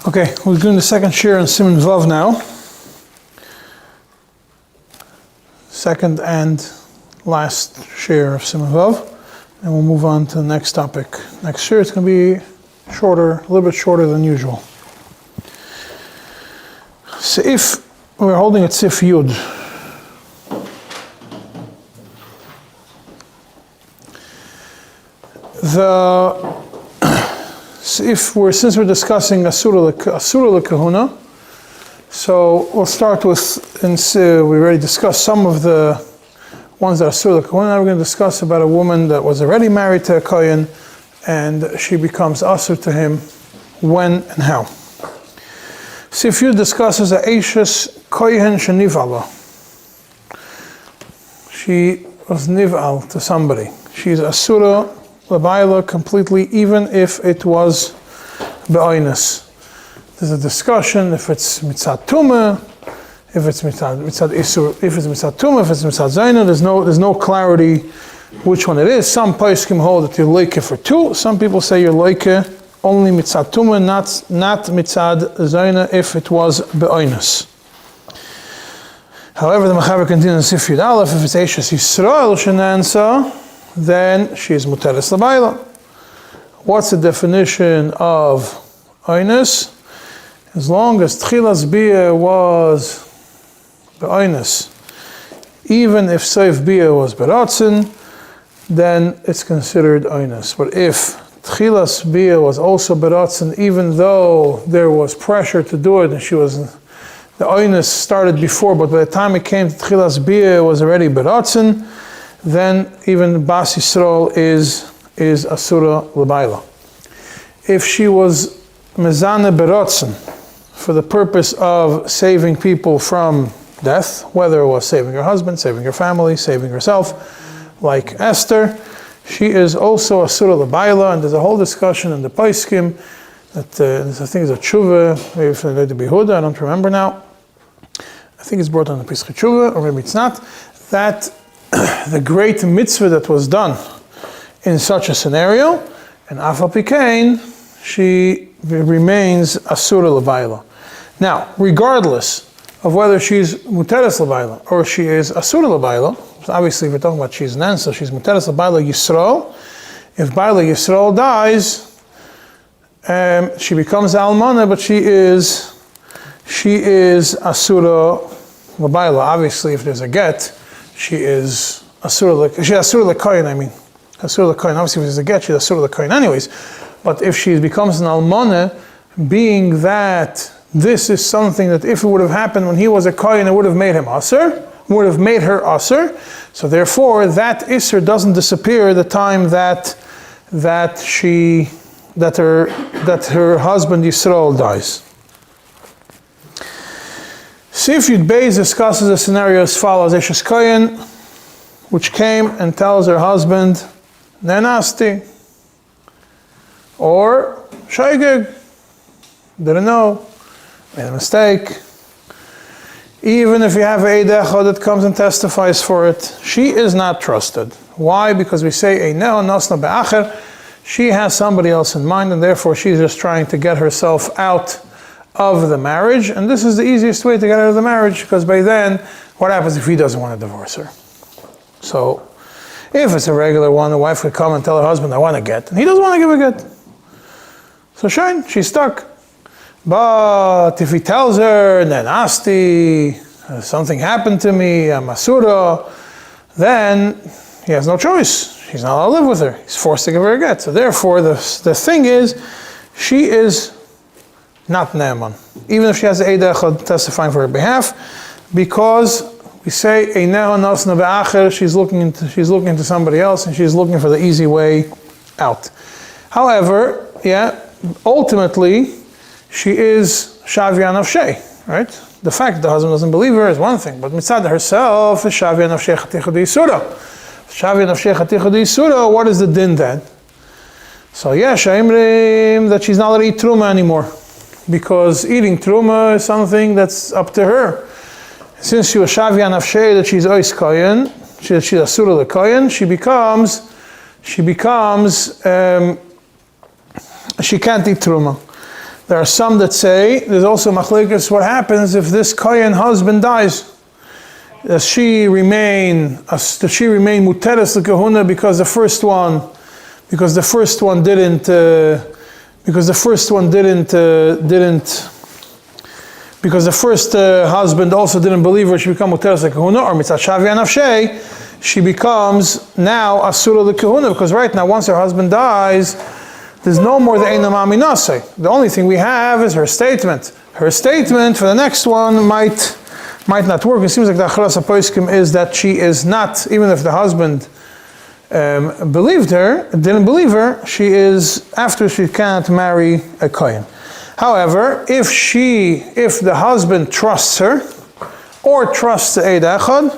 Okay, we're doing the second shir in Siman Vav now. Second and last shir of Siman Vav. And we'll move on to the next topic. Next shir, it's going to be shorter, a little bit shorter than usual. So if we're holding at Sif Yud, since we're discussing Asura Kahuna, so we'll start with, we already discussed some of the ones that are Asura Kahuna. Now we're going to discuss about a woman that was already married to a Kohen and she becomes Asur to him, when and how. Sif Yud discusses a Eishes Kohen Shenivala. She was Nival to somebody. She's Asura Labaila completely, even if it was Be'oinus. There's a discussion if it's Mitzat Tumah, if it's Mitzat Isur, if it's Mitzat Tumah, if it's Mitzat Zaina. There's no clarity which one it is. Some poskim hold that you're loike for two. Some people say you're loike only Mitzat Tumah, not Mitzat Zaina if it was Be'oinus. However, the Mechaber continues in Sif Yud Aleph, if it's Eishes Yisrael Naansea, then she is Muteres L'Bayla. What's the definition of Oinus? As long as Tchilas Bia was Be'oinus, even if Seif Bia was Beratzen, then it's considered Oinus. But if Tchilas Bia was also Beratzen, even though there was pressure to do it, and the Oinus started before, but by the time it came to Tchilas Bia, it was already Beratzen, then even Bas Yisrael is Asura L'Bayla. If she was Mezane Beratzen for the purpose of saving people from death, whether it was saving her husband, saving her family, saving herself, like Esther, she is also Asura L'Bayla, and there's a whole discussion in the Paiskim that I think is a tshuva, maybe it's related to Behuda, I don't remember now. I think it's brought on the Pesach Tshuva, or maybe it's not, that the great mitzvah that was done in such a scenario, and Afal Pikain, she remains Asura L'Bayla. Now, regardless of whether she's Muteres L'Bayla or she is Asura L'Bayla, obviously if we're talking about she's Naansea, she's Muteres L'Bayla Yisrael. If Bayla Yisrael dies, she becomes Almana, but she is Asura L'Bayla. Obviously, if there's a get, she is Asura L'Kohen, Asura L'Kohen. Obviously, if there's a get, she's Asura L'Kohen anyways. But if she becomes an Almana, being that this is something that if it would have happened when he was a Kohen, it would have made him Asur, would have made her Asur. So therefore, that Isur doesn't disappear the time that her husband Yisrael dies. Sif Yud Beis discusses a scenario as follows: Eshes Kohen, which came and tells her husband, Nenasti, or Shaygig, didn't know, made a mistake. Even if you have a Eidecha that comes and testifies for it, she is not trusted. Why? Because we say, Naansea Be'acher, she has somebody else in mind, and therefore she's just trying to get herself out of the marriage, and this is the easiest way to get out of the marriage, because by then, what happens if he doesn't want to divorce her? So, if it's a regular one, the wife could come and tell her husband, I want to get, and he doesn't want to give a get. So shine, she's stuck. But if he tells her, Nenasti, something happened to me, I'm Asura, then he has no choice. He's not allowed to live with her. He's forced to give her a get. So therefore, the thing is, she is not Ne'eman, even if she has Eid Echad testifying for her behalf, because we say Naansea Be'acher, she's looking into somebody else, and she's looking for the easy way out. However, ultimately, she is Shavya Nafshei, right? The fact that the husband doesn't believe her is one thing, but mitzad herself is Shavya Nafshei Chaticha D'Yisura. Shavya Nafshei Chaticha D'Yisura, what is the din then? So Shaimrim, that she's not allowed to eat Truma anymore, because eating Truma is something that's up to her. Since she was Shavya Nafshei, that she's Ois Kohen, she's Asura L'Kohen, she can't eat Truma. There are some that say, there's also machlekes, what happens if this kohen husband dies? Does she remain muteres lekahuna because the first one because the first husband also didn't believe her, she become muteres lekahuna, or mitzat shavia nafshei, she becomes now asura lekahuna, because right now once her husband dies, there's no more the Eina Mami Nasei. The only thing we have is her statement. Her statement for the next one might not work. It seems like the Acharas HaPoskim is that she is not, even if the husband didn't believe her, she is, after she cannot marry a Kohen. However, if the husband trusts her, or trusts the Eid Echad,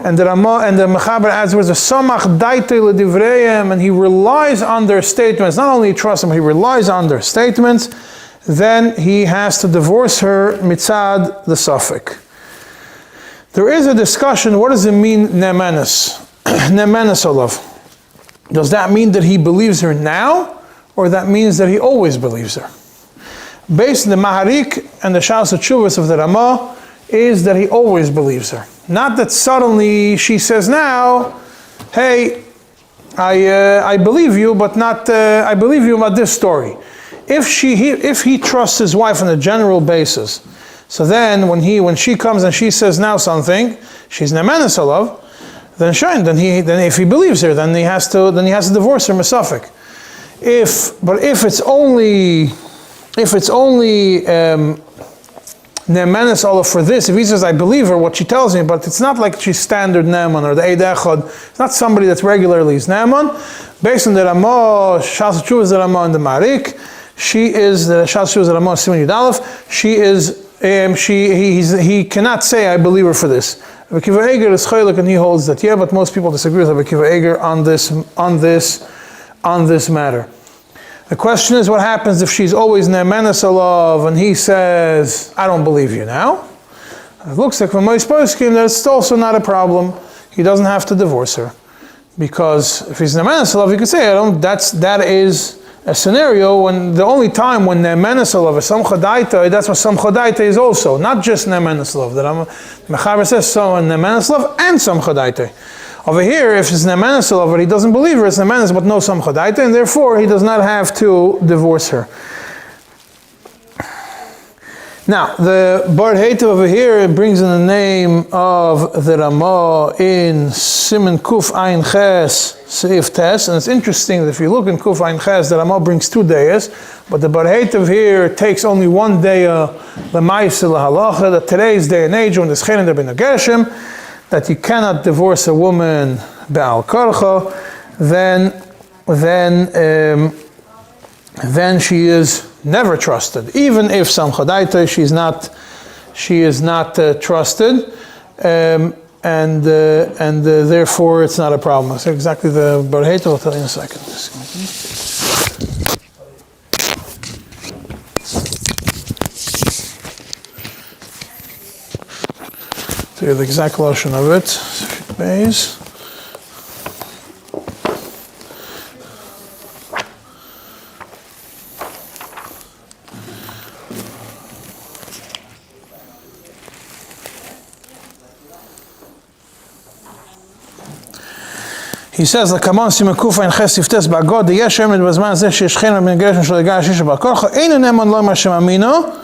and the Mechaber adds words, Samach daite ledivreim, and he relies on their statements. Not only he trusts them, he relies on their statements. Then he has to divorce her mitzad the suffix. There is a discussion. What does it mean, ne'menes? Ne'menes olav. Does that mean that he believes her now, or that means that he always believes her? Based on the Maharik and the Shas HaTshuvas of the Ramah, is that he always believes her. Not that suddenly she says now, hey, I believe you, but not I believe you about this story. If he trusts his wife on a general basis, so then when she comes and she says now something, she's na'mנת alav, then if he believes her, then he has to divorce her misafik. If it's only Naaman's all for this. If he says, I believe her, what she tells me, but it's not like she's standard Naaman or the Eid Echad. It's not somebody that's regularly is Naaman. Based on the Ramah, Shas HaTshuvas the Ramah and the Marik, she is the Shas HaTshuvas the Ramah Siman Yud Aleph. He cannot say, I believe her for this. Rabbi Akiva Eiger is chaylik, and he holds that but most people disagree with Rabbi Akiva Eiger on this matter. The question is, what happens if she's always Naaman's alav and he says, I don't believe you now? It looks like from Moshe Poskim that it's also not a problem. He doesn't have to divorce her. Because if he's Naaman's alav, you could say, that is a scenario when the only time when Naaman's alav is Sam Chadaita, that's what Sam Chadaita is also, not just Naaman's alav. The Mechaber says so, Naaman's alav and Sam Chadaita. Over here, if it's Naaman's alav, but he doesn't believe her, it's Naaman's but no Sam Chadaita, and therefore he does not have to divorce her. Now, the Bar Heitev over here brings in the name of the Ramah in Siman Kuf Ayin Ches Seif Tes, and it's interesting that if you look in Kuf Ayin Ches, the Ramah brings 2 days, but the Bar Heitev here takes only 1 day L'maisa L'halacha, that today's day and age when there's Chenin Rabbeinu Gershom, that you cannot divorce a woman Ba'al Karcha, then she is never trusted. Even if Sam Chadaita, she is not trusted, and therefore it's not a problem. So exactly the Bar Heitev, I'll tell you in a second. So the exact lashon of it, base. He says, "L'kamon siman kufa in ches tiftes ba'god yesh emet b'zman zeh sheyesh chen ben gershon shel ga'al shisha ba'korcha einu neman lo ma shemamino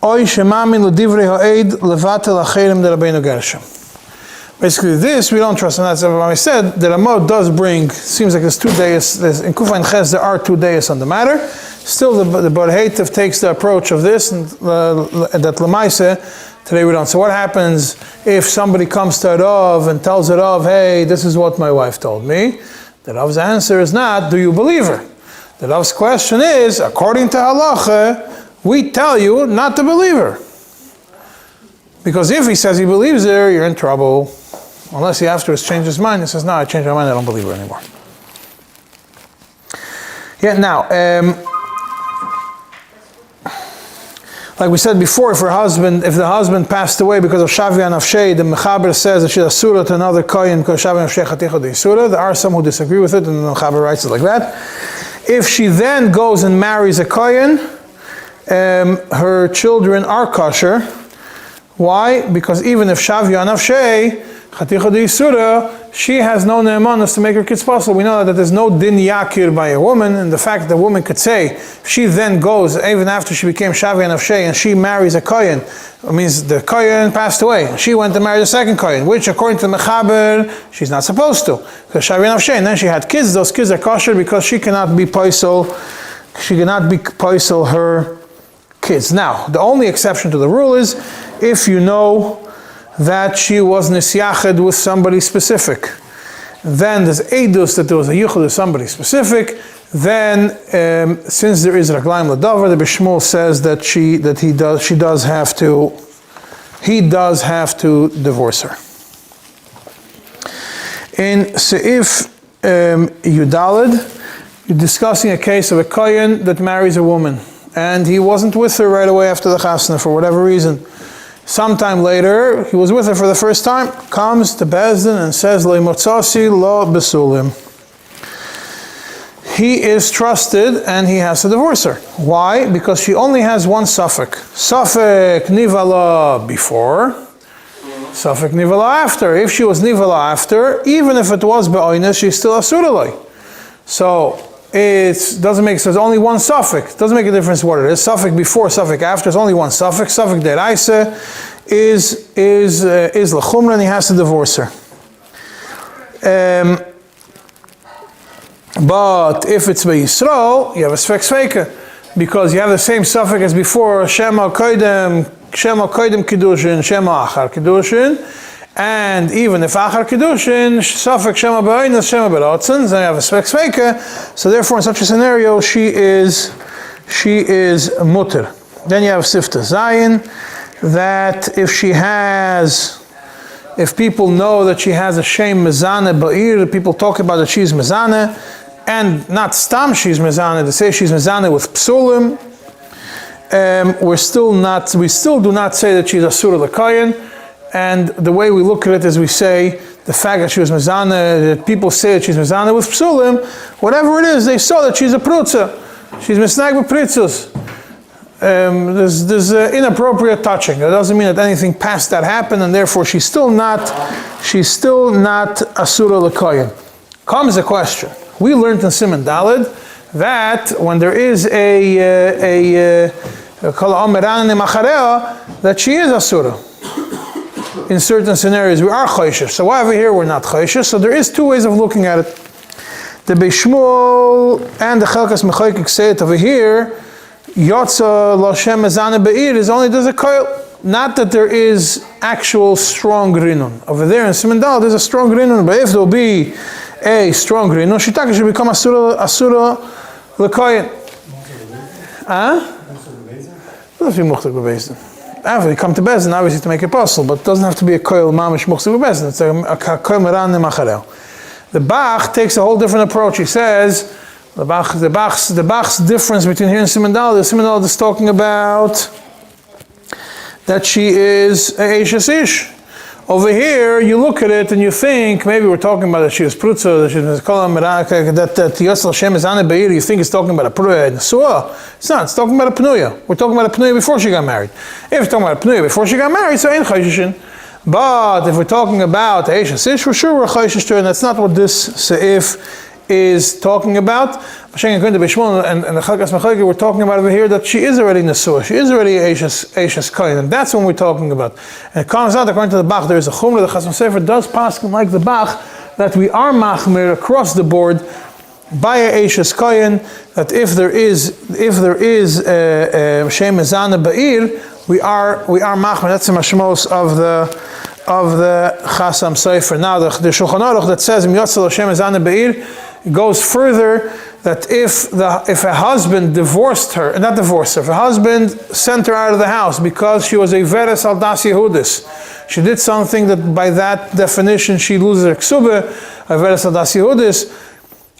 oy shemamin l'divrei ha'ed levatel acherim de Rabbeinu Gershom." Basically, this we don't trust, and that's what I said. The Ramah does bring. Seems like there's 2 days. In kufa in ches there are 2 days on the matter. Still, the Bar Heitev takes the approach of this, and that l'maisa. Today we don't. So what happens if somebody comes to a Rav and tells a Rav, hey, this is what my wife told me? The Rav's answer is not, do you believe her? The Rav's question is, according to halacha, we tell you not to believe her. Because if he says he believes her, you're in trouble. Unless he afterwards changes his mind and says, no, I changed my mind, I don't believe her anymore. Yeah, now, like we said before, if the husband passed away because of Shavia Nafshei, the Mechaber says that she's a surah to another kohen because Shavia Nafshei Chaticha de Surah. There are some who disagree with it, and the Mechaber writes it like that. If she then goes and marries a kohen, her children are kosher. Why? Because even if Shavya Nafshei, Chaticha D'Yisura, she has no Naamanus to make her kids possible. We know that there's no Din Yakir by a woman, and the fact that a woman could say, if she then goes, even after she became Shavya Nafshei, and she marries a Kohen, it means the Kohen passed away. She went to marry the second Kohen, which according to the Mechaber, she's not supposed to. Because Shavya Nafshei, and then she had kids, those kids are kosher because she cannot be poisel her kids. Now, the only exception to the rule is if you know that she was nisyached with somebody specific. Then there's edus that there was a yuchad with somebody specific. Then, since there is raglaim ladavar, the Bishmul says that he does have to divorce her. In Seif Yudalid, you're discussing a case of a kohen that marries a woman, and he wasn't with her right away after the chasna for whatever reason. Sometime later, he was with her for the first time, comes to Bezdin and says, Lo motzasi lo besulim. He is trusted and he has to divorce her. Why? Because she only has one suffik. Suffik nivala before, suffik nivala after. If she was nivala after, even if it was be'oinus, she's still asuralai. So, it doesn't make sense. There's only one suffix. It doesn't make a difference what it is. Suffix before, suffix after. There's only one suffix. Suffix deraisa is lechumra, and he has to divorce her. But if it's by Yisrael, you have a sfek sveika, because you have the same suffix as before. Shema koidem kiddushin, shema achar kiddushin. And even if achar kiddushin, suffix shema b'oinus, shema b'rotzen, then you have a sfek sveika. So therefore, in such a scenario, she is mutter. Then you have sifta zayin, that if people know that she has a shem mezane ba'ir, people talk about that she's mezane, and not stam she's mezane, they say she's mezane with psulim. We still do not say that she's asura l'kayin. And the way we look at it is we say, the fact that she was mezana, that people say that she's mezana with psulim, whatever it is, they saw that she's a prutza. She's misnag with pritzus. There's inappropriate touching. That doesn't mean that anything past that happened, and therefore she's still not asura l'koyin. Comes a question. We learned in Siman Daled that when there is that she is asura. In certain scenarios, we are chayshish. So over here, we're not chayshish. So there is two ways of looking at it. The Beishmul and the Chelkas Mechaykik say it over here. Yotza Lashem Mezane Be'ir is only there's a koil. Not that there is actual strong rinun. Over there in Siman Dal, there's a strong rinun. But if there'll be a strong rinun, Shitaka should become asura l'koyin. Doesn't be muchtak b'bezdin. After you come to Bezdin, obviously to make it possible, but it doesn't have to be a koil mamish muchzik Bezdin. It's a koil meran nemacharel. The Bach takes a whole different approach. He says the Bach's difference between here and Siman Daled is talking about that she is a Eishes Ish. Over here, you look at it and you think maybe we're talking about that she was prutza, that she was koil meran, that Yosel Shem is ane beir. You think it's talking about a pruya and nesua. It's not. It's talking about a pnuya. We're talking about a pnuya before she got married. If we're talking about a pnuya before she got married, so ain't chayshishin. But if we're talking about Eishes Ish, for sure we're chayshish to, and that's not what this seif is talking about. And the Chelkas Mechaykik, we're talking about over here that she is already nesua. She is already Eishes Kohen, and that's what we're talking about. And it comes out according to the Bach, there is a chumrah. The Chasam Sofer does paskin like the Bach that we are machmir across the board by a Eishes Kohen, that if there is Shem Mezana Ba'ir, we are machmir. That's the mashmos of the Chasam Sofer. Now the Shulchan Aruch that says Im Yotzel Shem Mezana Ba'ir, it goes further that if a husband divorced her, if a husband sent her out of the house because she was a veres al das Yehudis, she did something that by that definition she loses her ksubah, a veres al das Yehudis,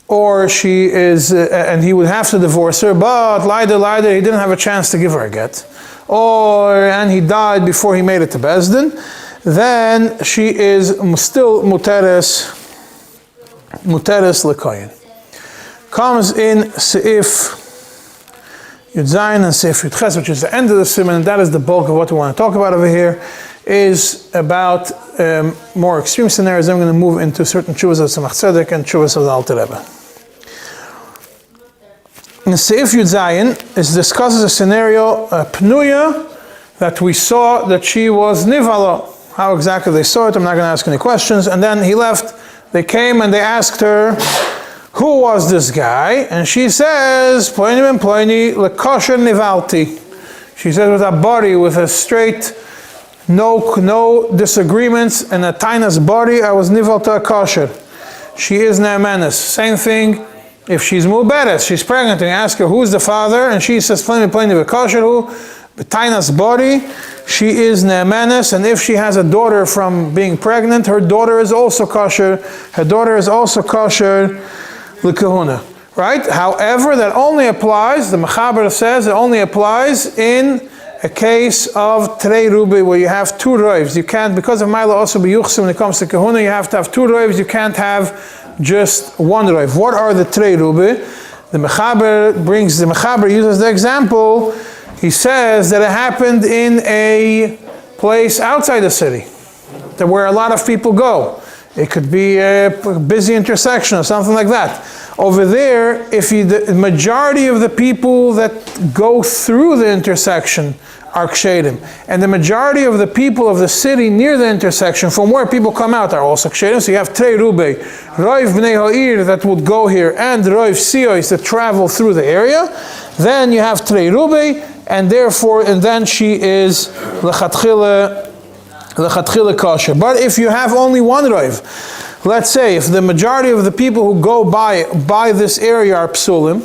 or she is, and he would have to divorce her, but leider, he didn't have a chance to give her a get, and he died before he made it to Bezdin, then she is still muteres l'koyin. Comes in Seif Yud Zayin and Seif Yud Ches, which is the end of the Siman, and that is the bulk of what we want to talk about over here, is about more extreme scenarios. Then we're going to move into certain tshuvas of Tzemach Tzedek and tshuvas of the Alter Rebbe. In Seif Yud Zayin, it discusses a scenario, Pnuya, that we saw that she was Nivala. How exactly they saw it, I'm not going to ask any questions. And then he left, they came and they asked her, who was this guy? And she says, Ploini ben Ploini, lekosher nivalti. She says with a body, with a straight, no disagreements, and a tainas body, I was nival to a kosher. She is Naamaness. Same thing, if she's muberes, she's pregnant, and you ask her, who's the father? And she says, Ploini ben Ploini v'kosher, who? Tainas body, she is Naamaness, and if she has a daughter from being pregnant, her daughter is also kosher. Her daughter is also kosher l'kahuna. Right? However, that only applies, the Mechaber says, it only applies in a case of Trei Rubi, where you have two roivs. You can't, because of Maila also be Yuchsim when it comes to kahuna, you have to have two roivs, you can't have just one roiv. What are the Trei Rubi? The Mechaber uses the example. He says that it happened in a place outside the city, that where a lot of people go. It could be a busy intersection or something like that. Over there, the majority of the people that go through the intersection are kshedim, and the majority of the people of the city near the intersection, from where people come out, are also kshedim. So you have Trei Rubei, Roiv Bnei Ha'ir that would go here, and Roiv Siois that travel through the area. Then you have Trei Rubei, and then she is lechatchila kosher. But if you have only one roiv, let's say if the majority of the people who go by this area are psulim,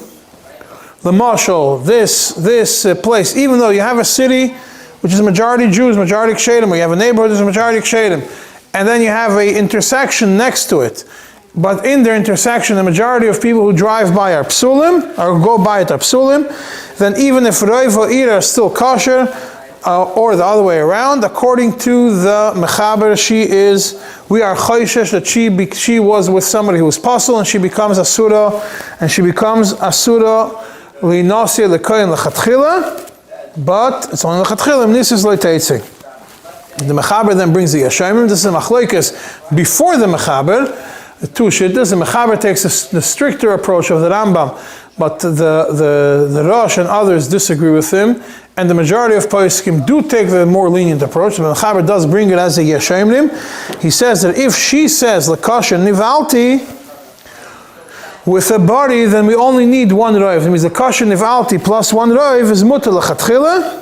the mashal, this place, even though you have a city which is majority Jews, majority kshedim, or you have a neighborhood that's majority kshedim, and then you have an intersection next to it, but in their intersection, the majority of people who drive by are psulim, or go by it are psulim, then even if roiv ha'ir are still kosher, or the other way around, according to the Mechaber, we are choishesh that she was with somebody who was pasul, and she becomes asura l'nasya l'koyin l'chatchila, but it's only l'chatchila, m'nisis l'teitzi. The Mechaber then brings the Yashayimim. This is a machlokes before the Mechaber. The two shittas. The Mechaber takes the stricter approach of the Rambam, but the Rosh and others disagree with him, and the majority of poskim do take the more lenient approach. The Mechaber does bring it as a Yeshayimim. He says that if she says l'kosher nivalti with a body, then we only need one roiv. It means the kosher nivalti plus one roiv is mutar l'chatchila.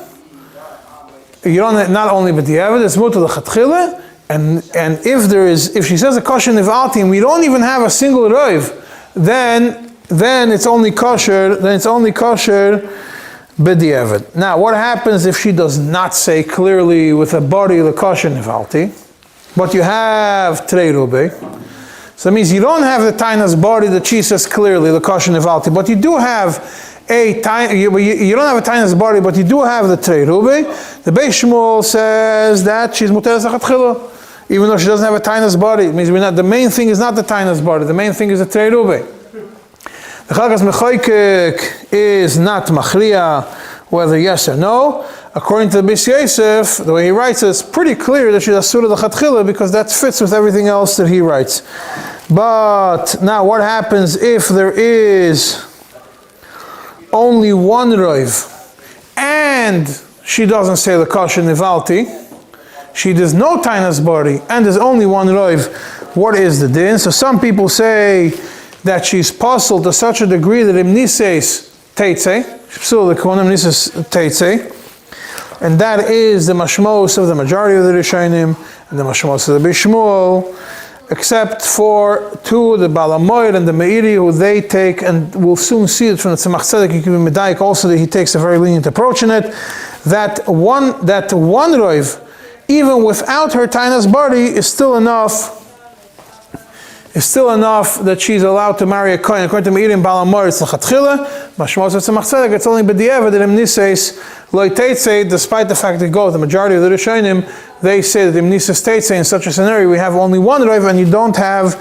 You don't not only but the evidence it's mutar l'chatchila. And if she says a kosher nivalti and we don't even have a single roiv, then it's only kosher. Then it's only kosher b'diavad. Now, what happens if she does not say clearly with a body the kosher nivalti, but you have Trei Rubi? So it means you don't have the tainas body that she says clearly the kosher nivalti, but you do have you don't have a tainas body, but you do have the Trei Rubi. The Beis Shmuel says that she's muteres l'chatchila, even though she doesn't have a tainas body. It means the main thing is not the tainas body. The main thing is the Trei Rubi. The Chalkas Mechoykek is not machriya whether yes or no. According to the Beis Yosef, the way he writes it, it's pretty clear that she's asura l'chatchila because that fits with everything else that he writes. But now, what happens if there is only one roiv and she doesn't say the kosher nivalti? She does no tainas body and there's only one roiv. What is the din? So some people say that she's puzzled to such a degree that imnises teitzei, and that is the mashmos of the majority of the Rishonim and the mashmos of the Beis Shmuel, except for two, the Balamoyer and the Meiri, who they take, and we'll soon see it from the Tzemach Tzedek, Medayik also, that he takes a very lenient approach in it, that one roiv, even without her tainas body, is still enough that she's allowed to marry a kohen. According to Meiri and Balamoyer, it's l'chatchila. Mashmos of Tzemach Tzedek, it's only b'diavad that imnises lo teitzei, despite the fact that the majority of the Rishonim, they say that imnises teitzei, in such a scenario we have only one roiv and you don't have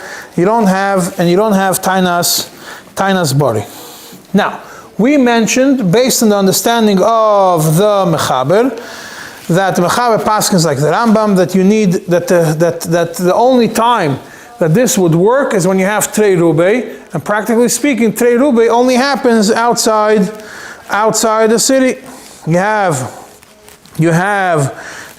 tainas body. Now, We mentioned, based on the understanding of the Mechaber, that the Mechaber paskins like the Rambam, that you need, that the only time that this would work is when you have Trei Rubei, and practically speaking, Trei Rubei only happens outside the city. You have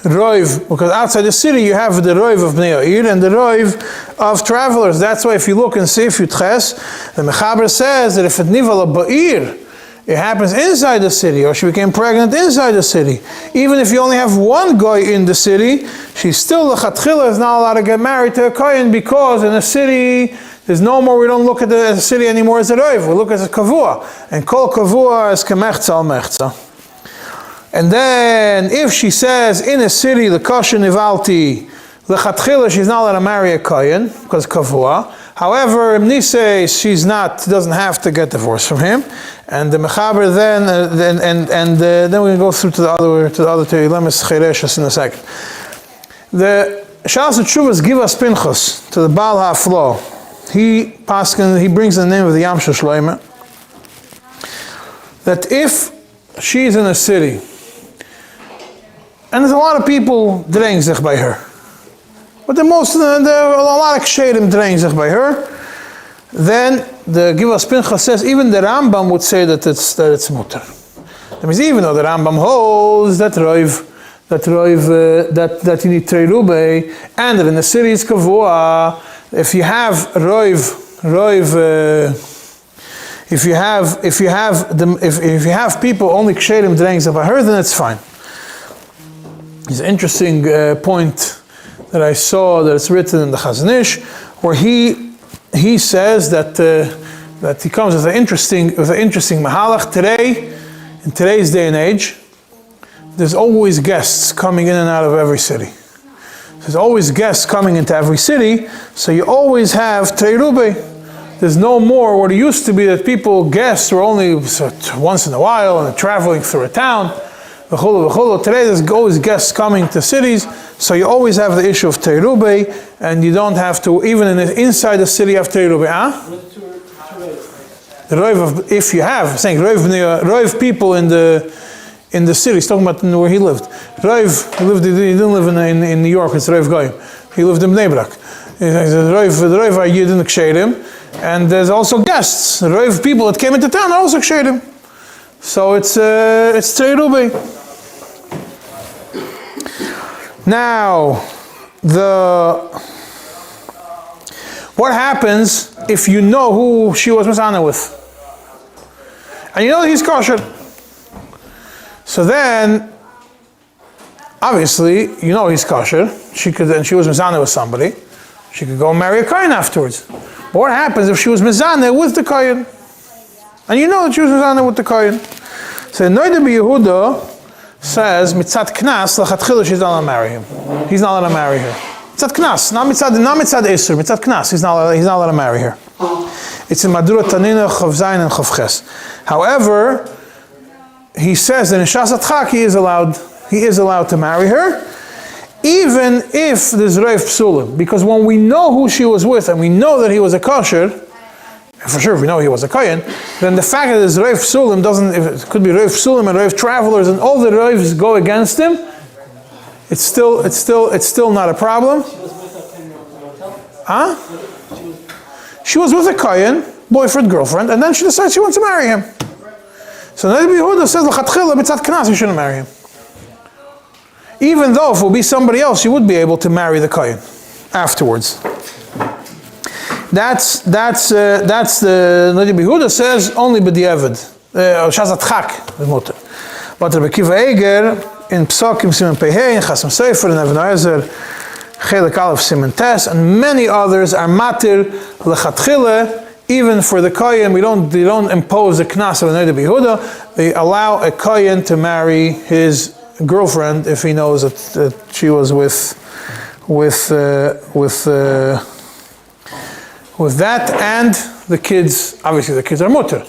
Roiv, because outside the city you have the Roiv of Bnei Ha'ir and the Roiv of travelers. That's why if you look in Seif Yutches, the Mechaber says that if it nivala ba'ir, it happens inside the city, or she became pregnant inside the city. Even if you only have one guy in the city, she's still l'chatchila is not allowed to get married to a kohen, because in the city there's no more. We don't look at the city anymore as a roiv. We look at a kavua, and kol kavua is kemechza al mechza. And then if she says in a city l'kasha nivalti l'chatchila, she's not allowed to marry a kohen because kavua. However, Imnise, she doesn't have to get divorced from him, and the Mechaber then we can go through to the other Lemes Chereshes in a second. The Shalas Tshuvas give us Pinchas to the Baal HaFlo. He brings the name of the Yamsha Shloime, that if she's in a city and there's a lot of people draying zich by her, but there are a lot of kshedim draying zich by her, then the Givas Pinchas says even the Rambam would say that it's mutter. That means even though the Rambam holds that you need Trei Rubei, and that in the city it's kavua, if you have if you have people only kshedim draying zich by her, then it's fine. It's an interesting point that I saw that it's written in the Chazon Ish, where he says that he comes with an interesting mahalach today. In today's day and age, there's always guests coming in and out of every city. There's always guests coming into every city, so you always have Trei Rubei. There's no more what it used to be that guests were only once in a while and traveling through a town. Today there's always guests coming to cities, so you always have the issue of Trei Rubei, and you don't have to, even inside the city of Trei Rubei. The Roiv of, if you have, saying Roiv people in the city, he's talking about where he lived. Roiv, he didn't live in New York, it's Roiv Goyim. He lived in Bnei Brak. The Roiv are Yidin Kshedim, and there's also guests. The Roiv people that came into town are also Kshedim. So it's Trei Rubei. Now, what happens if you know who she was Masana with? And you know that he's kosher. So then, obviously, you know he's kosher. She was Masana with somebody. She could go marry a kohen afterwards. But what happens if she was Masana with the kohen? And you know that she was Masana with the kohen. So Noida Yehuda says, Mitzat Knas, Lachatchila, she's not allowed to marry him. He's not allowed to marry her. Mitzat Knas, not Mitzat Isur, Mitzat Knas, he's not allowed to marry her. It's in Madura Tanina, Chav Zayin, and Chav Ches. However, he says that in Shas Atchak he is allowed to marry her, even if there's Reiv Psulim. Because when we know who she was with, and we know that he was a kosher, and for sure if we know he was a kohen, then the fact that there's Reiv Psulim it could be Reiv Psulim and Reiv travelers, and all the Reivs go against him, it's still not a problem. Huh? She was with a kohen, boyfriend, girlfriend, and then she decides she wants to marry him. So Nabi Yehuda says, L'chatchila b'tzat knas, you shouldn't marry him. Even though if it would be somebody else, you would be able to marry the kohen afterwards. That's the Nabi Yehuda says only b'diavad. Shas Atchak is mutter. But Rabbi Kiva Eiger in Psakim Siman Pehei, in Chasam Sefer, in העזר, Chelik Aleph Siman Tes, and many others are matir l'chatchila. Even for the kohen, they don't impose the knas of Nabi Yehuda. They allow a kohen to marry his girlfriend if he knows that she was with that, and the kids. Obviously, the kids are mutter.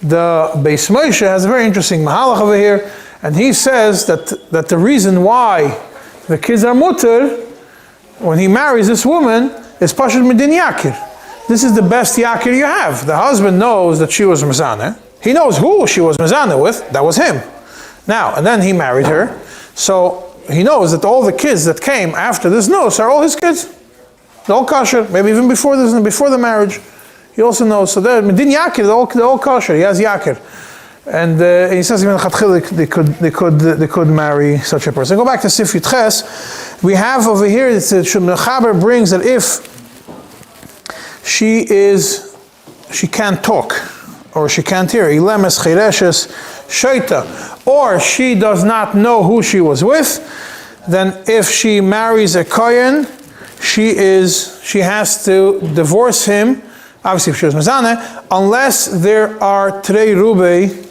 The Beis Moshe has a very interesting mahalach over here, and he says that the reason why the kids are mutter when he marries this woman is pashut midin yakir. This is the best yakir you have. The husband knows that she was Mazaneh. He knows who she was mezana with, that was him. Now, and then he married her, so he knows that all the kids that came after this nos are all his kids. They're all kosher, maybe even before this, before the marriage. He also knows, so they're Medin Yakir, they're all kosher, he has Yakir. And he says even they could marry such a person. Go back to Sif Yitches. We have over here, it says, Mechaber brings that if she can't talk, or she can't hear, Ilemes Chireshes Shaita, or she does not know who she was with, then if she marries a Kohen, she has to divorce him, obviously if she was Mezaneh, unless there are Trei Roubi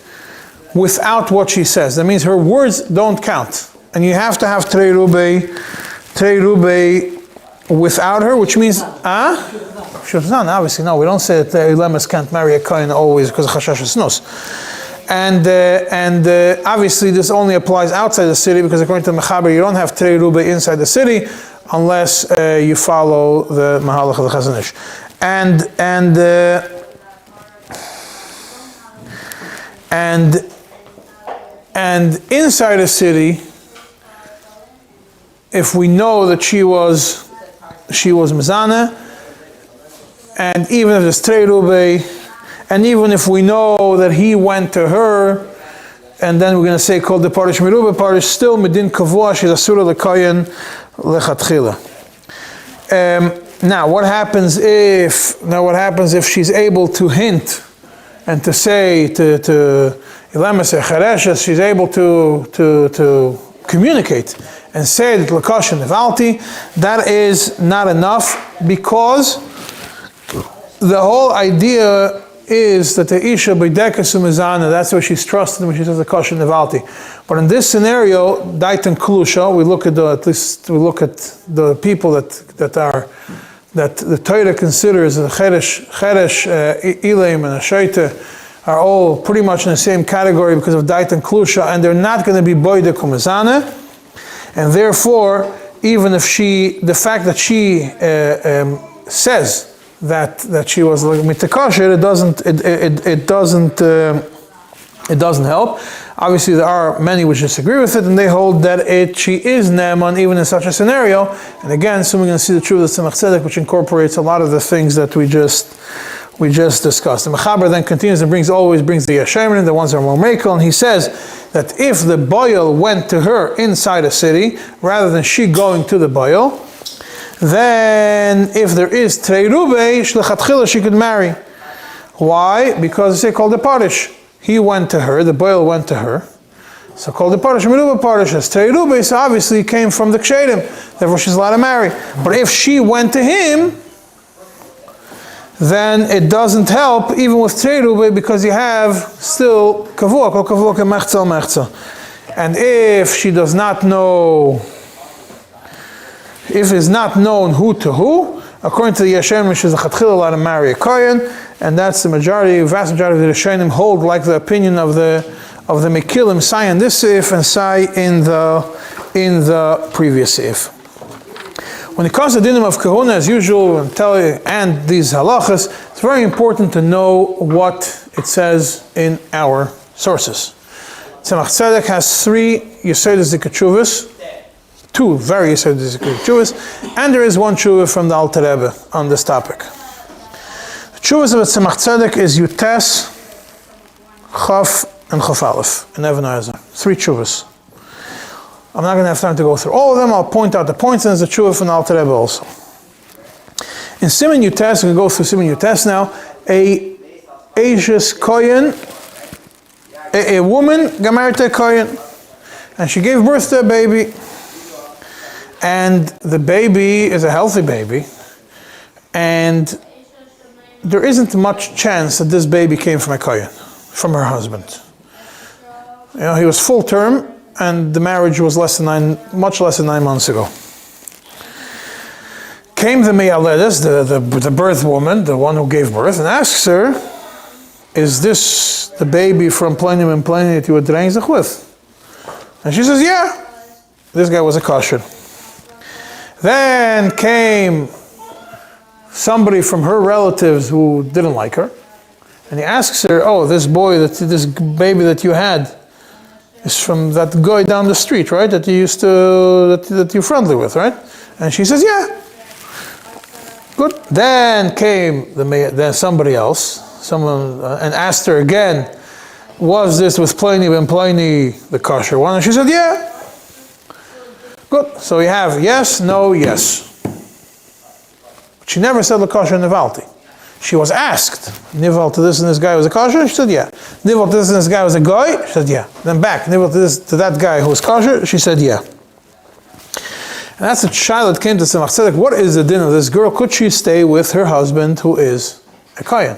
without what she says. That means her words don't count. And you have to have Trei Roubi without her, which means, she was Mezaneh, obviously, no, we don't say that Ilemes can't marry a Kohen always because of Chashash Snus. And obviously this only applies outside the city, because according to the Mechaber, you don't have Trei Roubi inside the city unless you follow the Mahalach of the Chazon Ish. And inside the city, if we know that she was Mezaneh, and even if there's Trei Roubi, and even if we know that he went to her, and then we're going to say called the Parish Merubah Parish, still Medin Kavua, she's Asura L'Koyen Lechatchila. Now what happens if she's able to hint and to say to Ilemes Chereshes, she's able to communicate and say that L'Koshen Nevalti? That is not enough, because the whole idea is that the Isha B'dekas Umezana, that's where she's trusted when she says the Kosher Nevalti. But in this scenario, Daitan Klusha, we look at the people that the Torah considers the Cheresh, Ileim, and Ashaita are all pretty much in the same category because of Daitan Klusha, and they're not going to be Boydek Umezana, and therefore, even if the fact that she says that she was mitakosher, it doesn't help. Obviously, there are many which disagree with it, and they hold that she is ne'eman even in such a scenario. And again, soon we're going to see the truth of Tzemach Tzedek, which incorporates a lot of the things that we just discussed. The Mechaber then continues and always brings the Yeshemin, the ones that are more mekel, and he says that if the boil went to her inside a city rather than she going to the boil, then if there is Trei Roubi, Shlechatchila, she could marry. Why? Because they called the Parish. He went to her, the boil went to her. So called the Parish, Merubah Parish, as Trei Roubi, so obviously it came from the Kshedim. Therefore she's allowed to marry. But if she went to him, then it doesn't help, even with Trei Roubi, because you have still Kavua, Kol Kavua Kemechza Mechza. And if she does not know, if it's not known who to who, according to the Yeshem, she's a Chatchil allowed to marry a Kohen, and that's the vast majority of the Rishonim hold like the opinion of the Mekilim, Sai in this Seif and Sai in the previous Seif. When it comes to dinim of kahuna, as usual, and these halachas, it's very important to know what it says in our sources. Tzemach Tzedek has 3 Yesodis Zikachuvas, 2 very Yesodis Zikachuvas, and there is 1 tshuva from the Alter Rebbe on this topic. The tshuvas of Tzemach Tzedek is Yutes, Chaf, and Chaf Aleph, and Even Hazar. 3 tshuvas. I'm not going to have time to go through all of them. I'll point out the points, and there's a tshuva from the Alter Rebbe also. In Siman Yutes, we can go through Siman Yutes now. A Ashes Kohen, a woman got married to a Kohen, and she gave birth to a baby. And the baby is a healthy baby, and there isn't much chance that this baby came from a Kohen, from her husband. You know, he was full term, and the marriage was much less than 9 months ago. Came the Meyaledes, the birth woman, the one who gave birth, and asks her, is this the baby from Planim and Planim that you were draining with? And she says, yeah. This guy was a kosher. Then came somebody from her relatives who didn't like her, And he asks her, oh, this baby that you had is from that guy down the street, right? That you used to, that you're friendly with, right? And she says, yeah. Good. Then came then somebody else, and asked her again, was this with Pliny ben Pliny the kosher one? And she said, yeah. Good. So you have yes, no, yes. But she never said the kosher nivalti. She was asked, nival to this and this guy was a kosher? She said, yeah. Nival to this and this guy was a guy? She said, yeah. Then back, nival to that guy who was kosher? She said, yeah. And that's a child that came to Tzemach Tzedek. What is the din of this girl? Could she stay with her husband who is a kohen?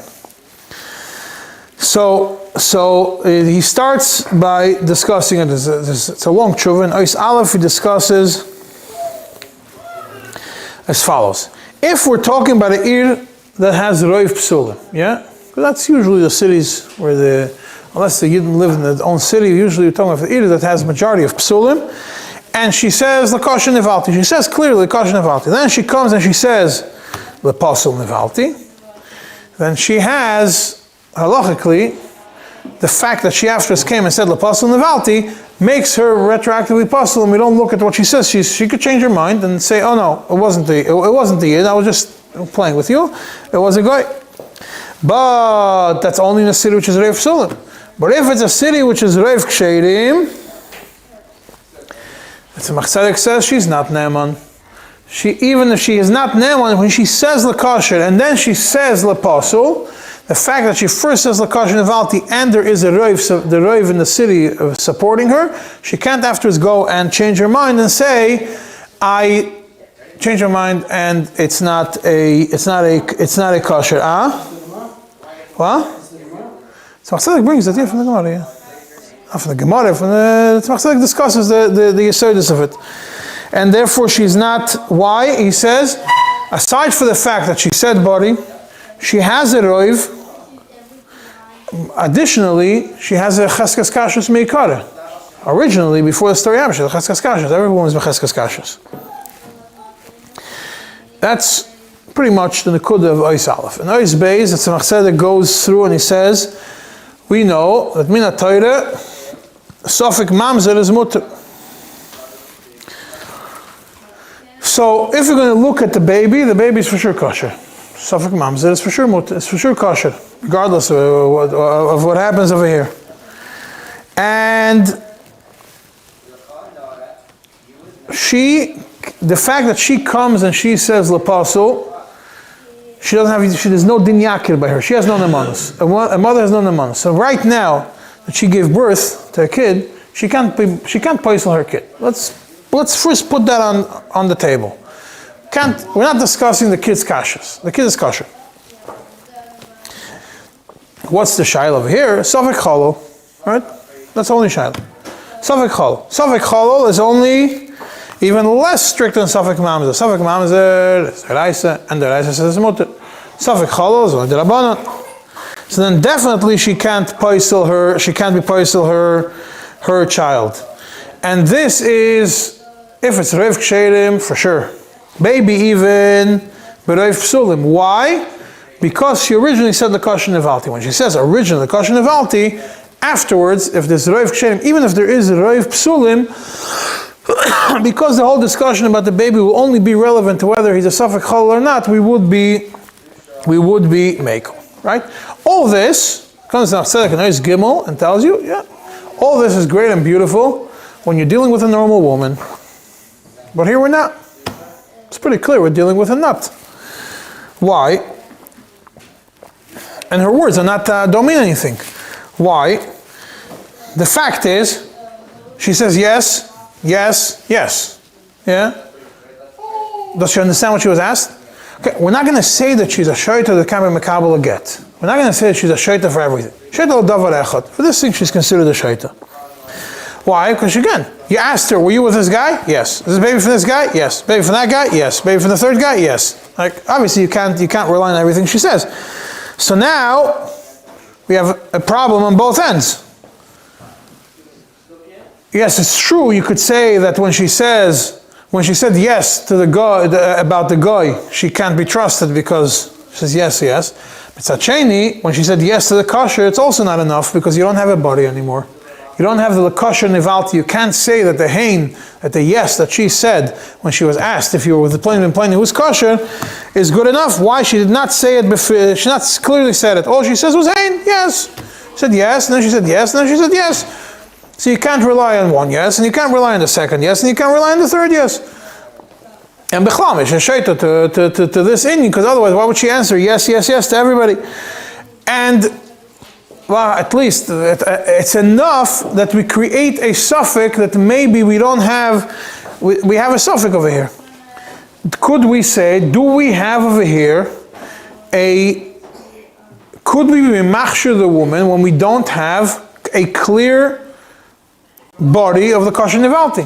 So he starts by discussing it. It's a long tshuva. In Ois Aleph he discusses as follows. If we're talking about an ir that has roiv psulim, yeah? Because that's usually the cities where unless the Yidden live in their own city, usually we're talking about an ir that has majority of psulim. And she says, L'kosher nivalti. She says clearly, L'kosher nivalti. Then she comes and she says, L'pasul nivalti. Then she has, halachically, the fact that she afterwards came and said, L'pasul nivalti, makes her retroactively pasul, and we don't look at what she says. She could change her mind and say, oh no, it wasn't the Yid, I was just playing with you. It was a guy. But that's only in a city which is Reiv Psulim. But if it's a city which is Reiv Kshedim, the Tzemach Tzedek says she's not Ne'eman. Even if she is not Ne'eman, when she says L'kosher and then she says L'pasul, the fact that she first says L'kosher Nevalti and there is the Reiv in the city supporting her, she can't afterwards go and change her mind and say, I change her mind and it's not a kosher. What? Tzemach Tzedek brings that from the Gemara, yeah. Not from the Gemara, from the Tzemach Tzedek discusses the yesodus of it. And therefore she's not, why? He says, aside for the fact that she said body, she has a roiv, additionally, she has a cheskes kashrus meikara. Originally, before the story happened, she had a cheskes kashrus. Everyone was cheskes kashrus. That's pretty much the nekuda of Ois Aleph. In Ois Beis, the Tzemach Tzedek goes through and he says, we know that min ha-Torah, sofik mamzer is mutter. So if you're going to look at the baby is for sure kosher. Sofik mamzer is for sure mutter, it's for sure kosher, regardless of what happens over here. And the fact that she comes and she says L'pasul, there's no din yakir by her. She has no nemanus. A mother has no nemanus. So right now that she gave birth to a kid, she can't paisel her kid. Let's first put that on the table. We're not discussing the kid's kashas. The kid is kosher. What's the shaila over here? Safek chalo, right? That's only shaila. Safek chalo. Safek chalo is only even less strict than Safek Mamzer. Safek Mamzer is Reise, and the Reise says Mutter. Safek Chalo is only the Rabbanon. So then definitely she can't be paisel her child. And this is, if it's Reiv Kshedim, for sure. Baby even, but Reiv Psulim. Why? Because she originally said L'kosher Nevalti. When she says originally L'kosher Nevalti, afterwards, if there's Reiv Kshedim, even if there is Reiv Psulim, because the whole discussion about the baby will only be relevant to whether he's a Safek Chol or not, we would be Mekel, right? All this comes down to Tzedek and Ois Gimel and tells you, yeah, all this is great and beautiful when you're dealing with a normal woman. But here we're not. It's pretty clear we're dealing with a nut. Why? And her words are not don't mean anything. Why? The fact is, she says yes, yes, yes. Yeah? Does she understand what she was asked? Okay, we're not going to say that she's a shaita that can be mekabel a get. We're not going to say that she's a shaita for everything. Shaita l'davar echad. For this thing, she's considered a shaita. Why? Because again, you asked her, were you with this guy? Yes. Is this baby from this guy? Yes. Baby from that guy? Yes. Baby from the third guy? Yes. Like, obviously you can't rely on everything she says. So now, we have a problem on both ends. Yes, it's true, you could say that when she said yes to the guy, about the guy, she can't be trusted because she says yes, yes. Mitzad when she said yes to the kosher, it's also not enough because you don't have a body anymore. You don't have the kosher nivalti. You can't say that the hein, that the yes that she said when she was asked if you were with the plain who was kosher is good enough. Why? She did not say it before. She not clearly said it. All she says was hein, yes. She said yes, and then she said yes, and then she said yes. So you can't rely on one yes, and you can't rely on the second yes, and you can't rely on the third yes. And bechlamish and shaita to this Indian, because otherwise, why would she answer yes, yes, yes to everybody? And well, at least it's enough that we create a suffix that maybe we don't have. We have a suffix over here. Could we say? Do we have over here Could we be machshir the woman when we don't have a clear body of the kosher nivalti?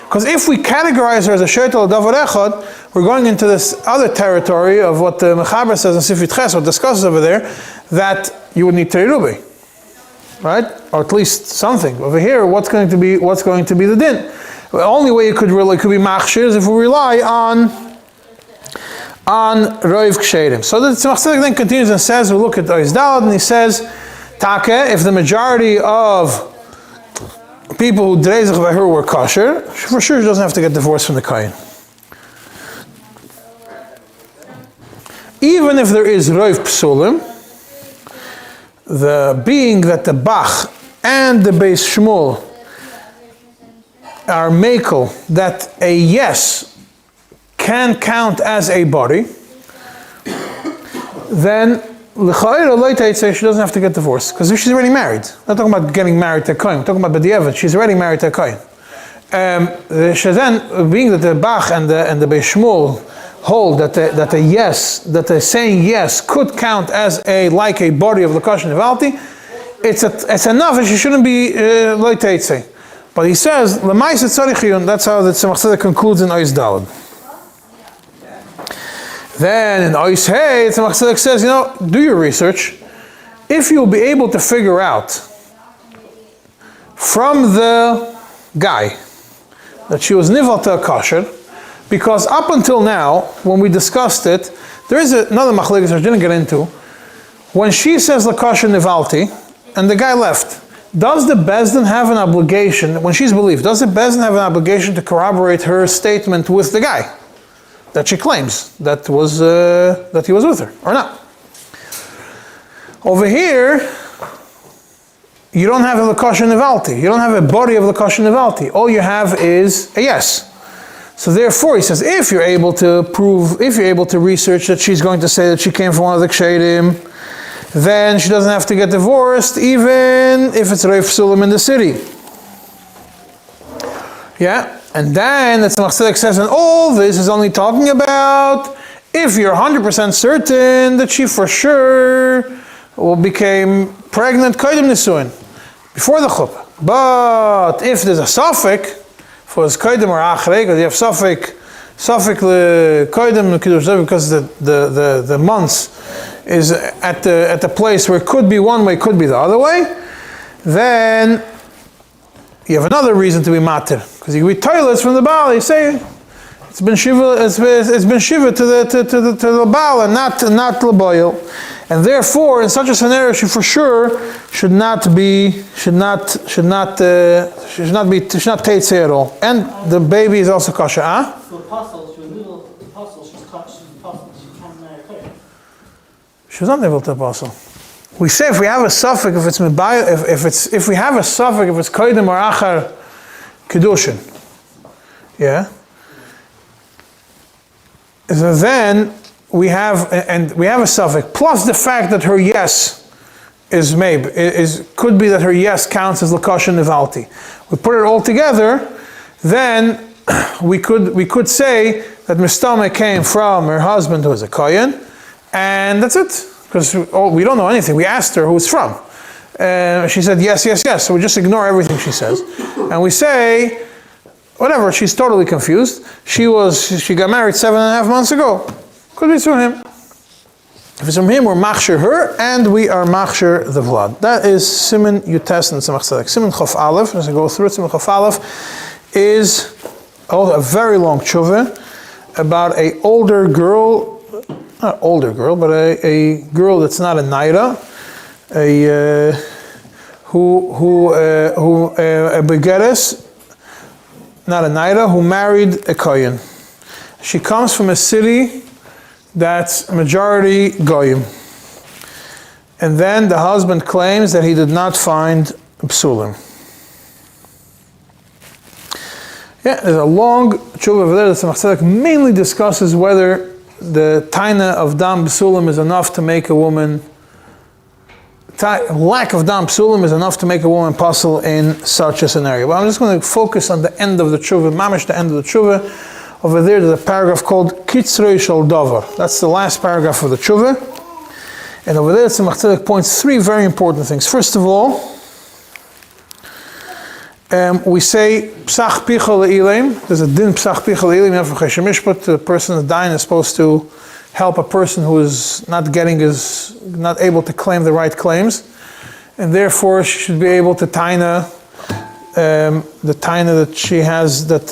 Because if we categorize her as a sheitel davar echad, we're going into this other territory of what the Mechaber says in Sifrit Ches, or discusses over there, that you would need roubi, right? Or at least something. Over here, what's going to be the din? The only way it could be machshir is if we rely on roiv ksherim. So the Tzemach Tzedek then continues and says, we look at Ois Dalad, and he says, Take, if the majority of people who dreizach by her were kosher, for sure she doesn't have to get divorced from the kohen. Even if there is roiv psulim, the being that the Bach and the Beis Shmuel are makel that a yes can count as a body, then she doesn't have to get divorced, because if she's already married, not talking about getting married to a kohen, we're talking about b'diavad, she's already married to a kohen. Then, being that the Bach and the Beis Shmuel hold that the yes, that the saying yes could count as a body of the kosher nivalti, it's enough, and she shouldn't be loy teitzei. But he says l'maisa tzarich, that's how the Tzemach Tzedek concludes in Ois Dalad. Then in Ois Hey, Tzemach Tzedek says, do your research. If you'll be able to figure out from the guy that she was nival to a kosher, because up until now, when we discussed it, there is another machlekes which I didn't get into. When she says la kosher nivalti, and the guy left, does the Bezdin have an obligation, when she's believed, does the Bezdin have an obligation to corroborate her statement with the guy that she claims that he was with her, or not? Over here, you don't have a kosher nivalti. You don't have a body of the kosher nivalti. All you have is a yes. So therefore, he says, if you're able to research that she's going to say that she came from one of the kshedim, then she doesn't have to get divorced, even if it's Reif Sulam in the city. Yeah? And then the Tzemach Tzedek says, and all this is only talking about if you're 100% certain that she for sure became pregnant koydem nisuin, before the chuppah. But if there's a suffix for his koydem or achrei, because you have suffix le koydem because the months is at the place where it could be one way, it could be the other way, then you have another reason to be matir, because you can be toilets from the Baal. You say it's been shiva to the Baal and not l'boil, and therefore in such a scenario she for sure should not teitzei at all, and the baby is also kosher. So apostle, she was little apostle. She's apostle. She can't marry a kohen. She was not able to apostle. We say if we have a suffix, if we have a suffix, if it's koydem or achar kedushin, yeah. So then we have a suffix plus the fact that her yes could be that her yes counts as l'kosher nivalti. We put it all together, then we could say that Mistama came from her husband who is a kohen, and that's it. Because we don't know anything. We asked her who it's from. She said yes, yes, yes. So we just ignore everything she says. And we say, whatever, she's totally confused. She got married 7.5 months ago. Could be from him. If it's from him, we're machshir her, and we are machshir the vlad. That is Siman Yutes and Tzemach Tzedek. Siman Chof Aleph, as I go through it, Siman Chof Aleph is a very long tshuva about an older girl. not an older girl, but a girl that's not a naira, a begeres, not a naira, who married a kohen. She comes from a city that's majority goyim. And then the husband claims that he did not find psulim. Yeah, there's a long tshuva over there that the Tzemach Tzedek mainly discusses whether the taina of dam psulim is enough to make a woman, lack of dam psulim is enough to make a woman pasul in such a scenario. But I'm just going to focus on the end of the tshuva, mamish the end of the tshuva. Over there, there's a paragraph called Kitzrei Shel Davar. That's the last paragraph of the tshuva. And over there, Tzemach Tzedek points three very important things. First of all, we say Psach Picha Le'ilim. There's a din Psach Picha Le'ilim. You have for Cheshem Mishpat, the person that's dying is supposed to help a person who is not able to claim the right claims. And therefore, she should be able to taina the taina that she has, that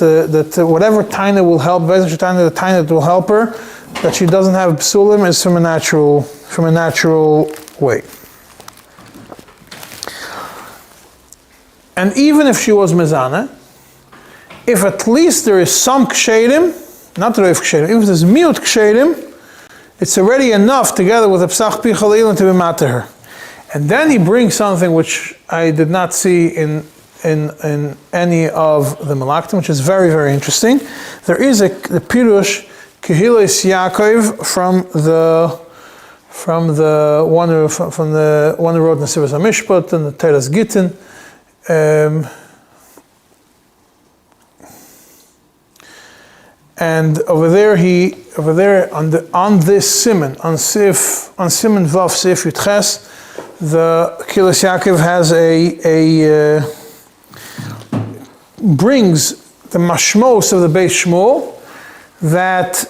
whatever taina will help, the taina that will help her, that she doesn't have psulim, is from a natural way. And even if she was mezana, if at least there is some kshedim, not reif kshedim, even if there's miut kshedim, it's already enough together with a psach picha le'ilim to be mat to her. And then he brings something which I did not see in any of the Malaktim, which is very, very interesting. There is the Pirush Kehilas Yaakov from the one who wrote Nesiras HaMishpat and the Teras Gittin. And over there on this Siman, on Siman Vav Sif Yutches, the Kehilas Yaakov has brings the mashmos of the Beis Shmuel, that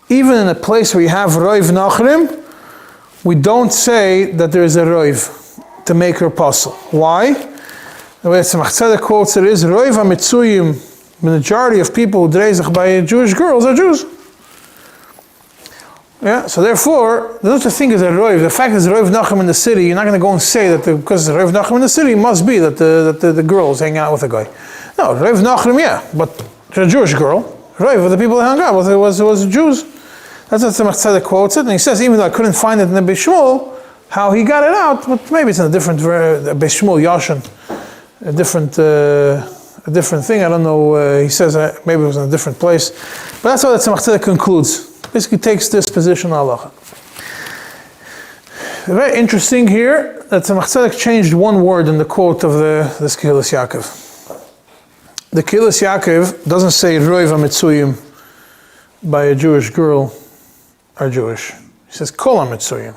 even in a place where you have roiv nachrim, we don't say that there is a roiv to make her apostle. Why? The way Tzemach Tzedek quotes it is, roiv ha-mitzuyim, the majority of people who dreizach by Jewish girls are Jews. Yeah, so therefore, there's such a thing as a roiv. The fact that there's a roiv nachrim in the city, you're not going to go and say that because there's a roiv nachrim in the city, it must be that the girls hang out with a guy. No, roiv nachrim, yeah, but a Jewish girl, roiv, the people that hung out with it was Jews. That's what Tzemach Tzedek quotes it, and he says, even though I couldn't find it in the Beis Shmuel, how he got it out, but maybe it's in a different Beis Shmuel Yashin, a different thing. I don't know. He says maybe it was in a different place, but that's how the Tzemach Tzedek concludes. Basically, takes this position on halacha. Very interesting here that Tzemach Tzedek changed one word in the quote of this Kehilas Yaakov. The Kehilas Yaakov doesn't say roiv ha-mitzuyim by a Jewish girl are Jewish. He says kol ha-mitzuyim.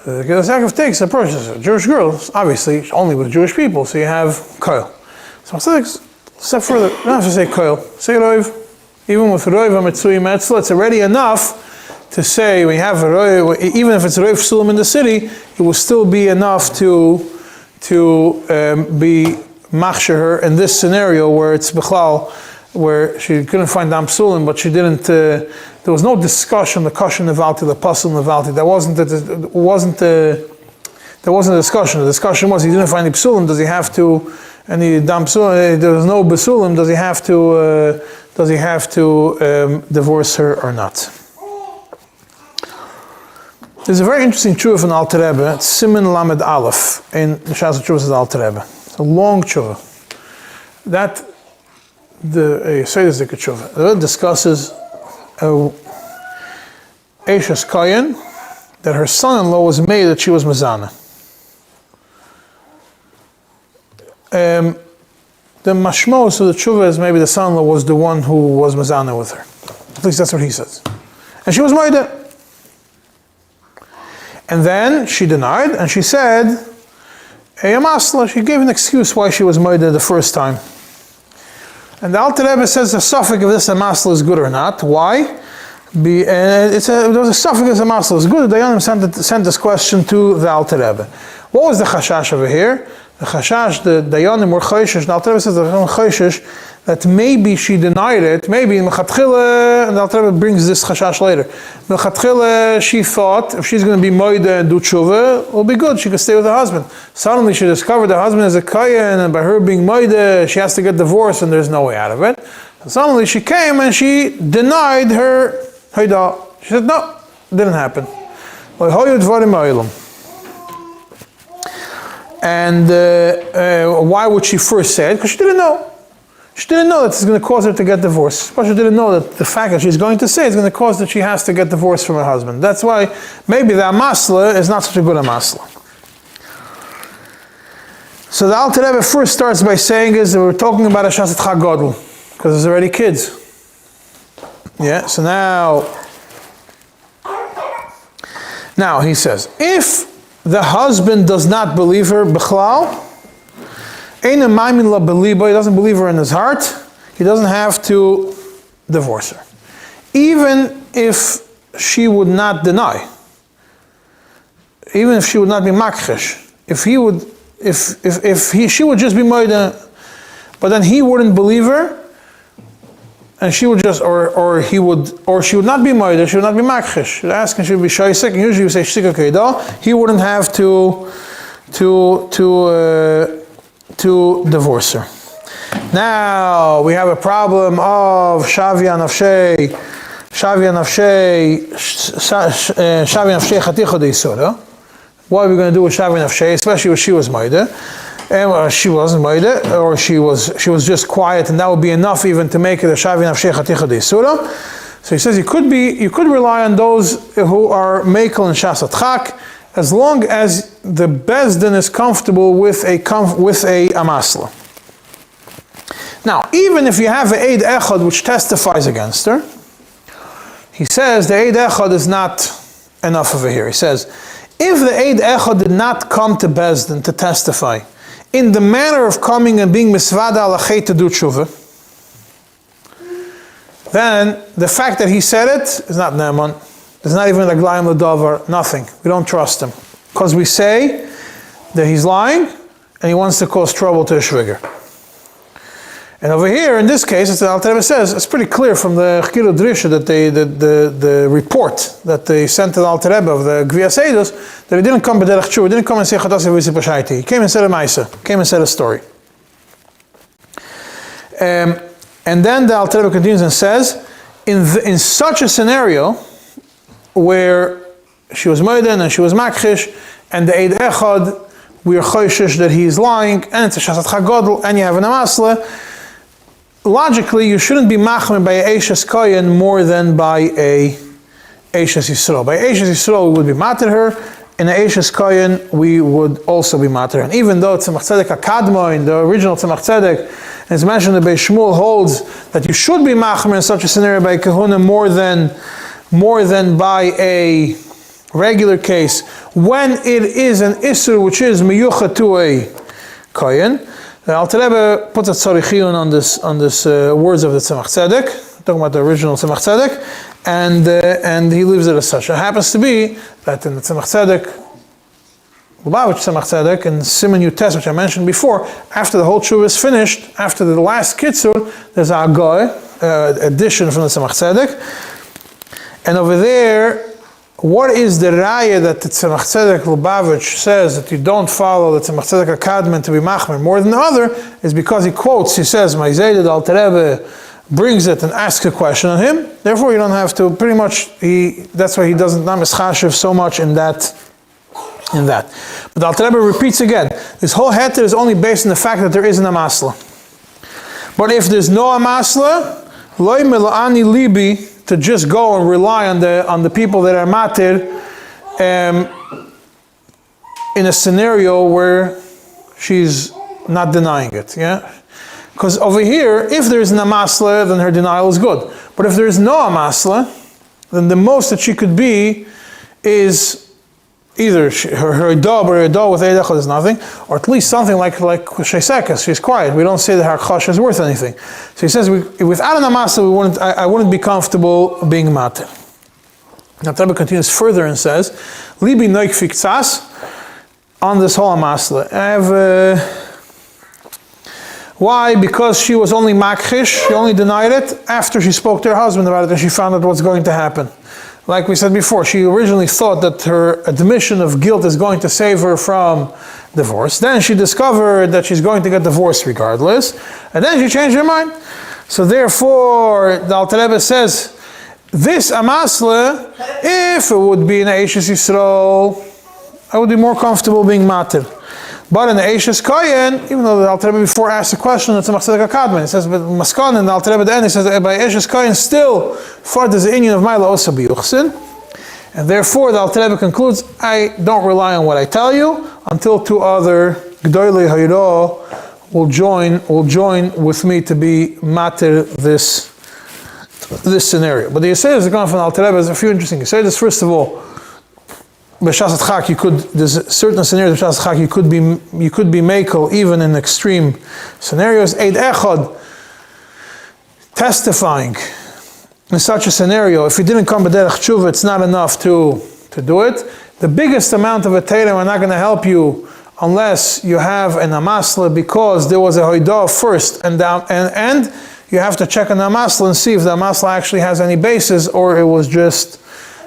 The Kehilas Yaakov takes a process. Jewish girls, obviously, only with Jewish people, so you have koil. So Tzedek, step further, you don't have to say koil, say roiv. Even with roiv ha-mitzuyim etzla, it's already enough to say we have a roiv, even if it's a roiv psulim in the city, it will still be enough to be machsher her in this scenario where it's bechlal, where she couldn't find dam psulim, but she didn't. There was no discussion the kashan nevalti, the pasul nevalti. There wasn't a discussion. The discussion was he didn't find the psulim. Does he have to? And he dam psulim. There was no psulim. Does he have to divorce her or not? There's a very interesting tshuva from Alter Rebbe. It's Siman Lamed Aleph in the Shas Tshuvas of Alter Rebbe. It's a long tshuva. That the Seidas tshuva. It discusses Eishes Kayin, that her son-in-law was made that she was Mezana. The mashmos of the tshuva is maybe the son-in-law was the one who was Mezana with her. At least that's what he says. And she was Maida. And then she denied, and she said, she gave an excuse why she was Maida the first time. And the Alter Rebbe says the suffix of this Amasla is good or not. Why? There was a suffix of this Amasla is good. The Dayanim sent this question to the Alter Rebbe. What was the chashash over here? The chashash, the Dayanim were chayshish. The Alter Rebbe says the Dayanim chayshish that maybe she denied it, maybe in Mechatchila, and the Alter Rebbe brings this chashash later. Mechatchila, she thought if she's going to be moida and do tshuva, it'll be good, she could stay with her husband. Suddenly she discovered her husband is a kohen, and by her being moida, she has to get divorced, and there's no way out of it. And suddenly she came and she denied her haidah. She said, no, it didn't happen. And why would she first say it? Because she didn't know. She didn't know that it's going to cause her to get divorced. But she didn't know that the fact that she's going to say is going to cause that she has to get divorced from her husband. That's why maybe the amasla is not such a good amasla. So the Alter Rebbe first starts by saying is that we're talking about a shasat chagodl because there's already kids. Yeah. So now he says, if the husband does not believe her b'chlal, he doesn't believe her in his heart, he doesn't have to divorce her. Even if she would not deny, even if she would not be makchesh, she would just be moida, but then he wouldn't believe her, and she would just, or she would not be moida, she would not be makchesh. She'd ask and she would be shaysek, and usually you say shtika keidah, he wouldn't have to divorce her. Now we have a problem of shavya nafshei chaticha deisura. What are we going to do with shavya nafshei, especially if she was moida, and she wasn't moida, or she was just quiet, and that would be enough even to make it a shavya nafshei chaticha deisura. So he says you could rely on those who are mekel and shasat chak, as long as the bezdin is comfortable with a amasla. Now, even if you have an eid echad which testifies against her, he says the eid echad is not enough over here. He says, if the eid echad did not come to bezdin to testify in the manner of coming and being misvada alachet to do tshuva, then the fact that he said it is not ne'eman. There's not even a glayim l'davar, nothing. We don't trust him. Because we say that he's lying and he wants to cause trouble to a shviger. And over here, in this case, as the Alter Rebbe says, it's pretty clear from the Chkilu Drisha that the report that they sent to the Alter Rebbe of the Gvias Eidos, that he didn't come b'derech tshuva, he didn't come and say Chatasi v'isi pashayti. He came and said a ma'isa, came and said a story. And then the Alter Rebbe continues and says, in such a scenario, where she was moiden and she was makchish, and the eid echad, we are choishish that he is lying, and it's a shasat chagodl, and you have an amasla. Logically, you shouldn't be machmer by a eishes kohen more than by a eishes yisrael. By eishes yisrael, we would be mater her. In a eishes kohen, we would also be mater her. And even though tzemach tzedek akadmoin, the original tzemach tzedek, as mentioned, the Beis Shmuel holds that you should be machmer in such a scenario by kahuna more than by a regular case, when it is an isur which is miyucha to a kohen. The Alter Rebbe puts a tzarichiyun on this words of the Tzemach Tzedek, talking about the original Tzemach Tzedek, and he leaves it as such. It happens to be that in the Tzemach Tzedek, Lubavitch Tzemach Tzedek, and Siman Yutes, which I mentioned before, after the whole tshuva is finished, after the last kitzur, there's a agoy, addition from the Tzemach Tzedek. And over there, what is the raya that the Tzemach Tzedek Lubavitch says that you don't follow the Tzemach Tzedek Akadman to be machmer more than the other, is because he quotes, he says, Ma'izei the Alter Rebbe brings it and asks a question on him, therefore you don't have to, pretty much, that's why he doesn't namischashiv so much in that. But the Alter Rebbe repeats again, this whole heter is only based on the fact that there is an amasla. But if there's no amasla, loy mela'ani libi, to just go and rely on the people that are matir in a scenario where she's not denying it, yeah? Because over here, if there's an amasla, then her denial is good. But if there's no amasla, then the most that she could be is either her dog or her dog with eidechad is nothing, or at least something like sheisekas, she's quiet. We don't say that her chosh is worth anything. So he says, without an amasla, I wouldn't be comfortable being mater. Now the Rebbe continues further and says, Libi noik fiktsas, on this whole amasla. Why? Because she was only makhish, she only denied it after she spoke to her husband about it and she found out what's going to happen. Like we said before, she originally thought that her admission of guilt is going to save her from divorce. Then she discovered that she's going to get divorced regardless. And then she changed her mind. So therefore, the Alter Rebbe says, this amasle, if it would be in Eishes Yisrael, I would be more comfortable being matir. But in the Eishes Kohen, even though the Alter Rebbe before asked the question, it's a Machzedek HaKadmon. It says, but Maskon, and the Alter Rebbe at the end, he says, by Eishes Kohen, still, for there's the union of Maila Osa B'Yuchsin. And therefore, the Alter Rebbe concludes, I don't rely on what I tell you, until two other G'dolei Hayro will join with me to be matir this scenario. But the Yisrael is going from the Alter Rebbe, there's a few interesting Yisrael. First of all, B'Shas Chak, there's certain scenarios B'Shas Chak you could be mekel even in extreme scenarios. Eid Echad testifying in such a scenario, if you didn't come b'derech tshuva, it's not enough to do it. The biggest amount of a Torah are not going to help you unless you have an amasla, because there was a hoidah first, and you have to check an amasla and see if the amasla actually has any basis, or it was just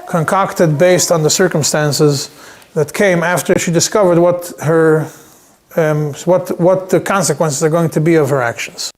concocted based on the circumstances that came after she discovered what the consequences are going to be of her actions.